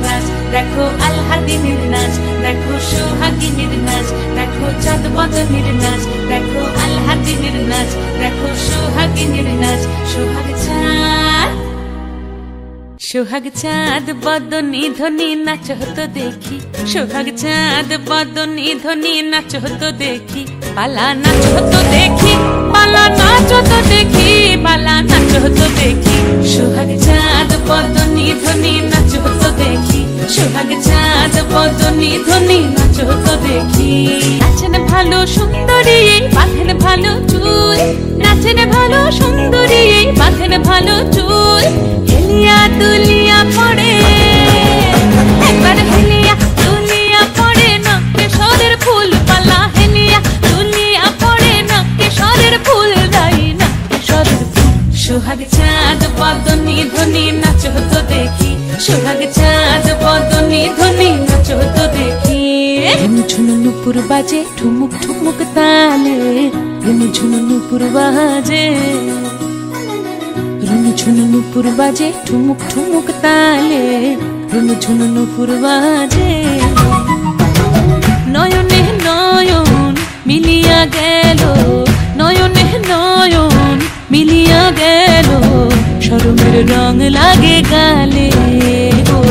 নাচ, দেখো আলহাদিনের নাচ, দেখো সোহাগিনীর নাচ, দেখো চাঁদ বদনের নাচ, দেখো আলহাদিনের নাচ, দেখো সোহাগিনীর নাচ। সোহাগ চাঁদ, সোহাগ চাঁদ বদনী ধ্বনি নাচ হতো দেখি, সোহাগ চাঁদ বদনী ধ্বনি নাচ হতো দেখি, পালা নাচ হতো দেখি, পালা নাচ হতো দেখি, পালা নাচ হতো দেখি। সোহাগ চাঁদ বদনী ধ্বনি নাচ হতো দেখি, সোহাগ চাঁদ বদনী ধ্বনি নাচ হতো দেখি। নাচেন ভালো সুন্দরী বাঁধেন ভালো চুল, নাচেন ভালো সুন্দরী বাঁধেন ভালো চুল, হেলিয়া দুলিয়া পড়ে একবার হেলিয়া দুলিয়া পড়ে না কেশরের ফুল পালা, হেলিয়া দুলিয়া পড়ে না কেশরের ফুল দাই না কেশরের ফুল। সোহাগ চাঁদ বদনী ধ্বনি নাচ হতো দেখি, সোহাগ চাঁদ বদনী ধ্বনি নাচ হতো দেখি। ঝুনু নুপুর বাজে ঠুমুক ঠুমুক তালে, ঝুনু নুপুর বাজে, ঝুনু নুপুর বাজে ঠুমুক ঠুমুক তালে, ঝুনু নুপুর বাজে। নয়নে নয়ন মিলিয়া গেল, নয়নে নয়ন মিলিয়া গেল, শরমের রং লাগে গালে গো,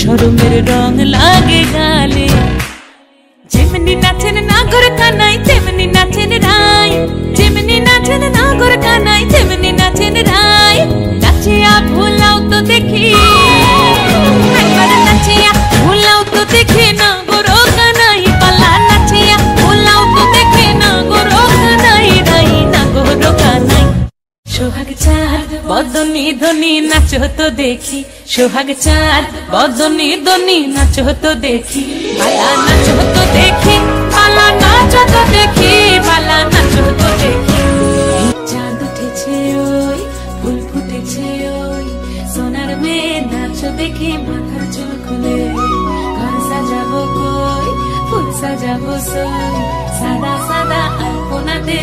শরমের রং লাগে গালে। যেমনি নাচেন নাগর কানাই তেমনি নাচেন রাই, যেমনি নাচেন নাগর কানাই তেমনি নাচেন রাই, নাচিয়া ভুলাও তো দেখি একবার নাচিয়া ভুলাও তো দেখি নাগর কানাই পালা, নাচিয়া ভুলাও তো দেখি নাগর কানাই রাই নাগর কানাই। সোহাগ চাঁদ বদনী ধ্বনি নাচ হতো দেখি, সোহাগ চাঁদ বদনী ধ্বনি নাচ হতো দেখি, পালা নাচ হতো দেখি, পালা নাচ হতো দেখি, পালা নাচ হতো দেখি। চাঁদ উঠেছে ওই ফুল ফুটেছে ওই, সোনার মেয়ে নাচ দেখি মাথার চুল খুলে, ঘর সাজাবো কই ফুল সাজাবো সই, সাদা সাদা আলপনাতে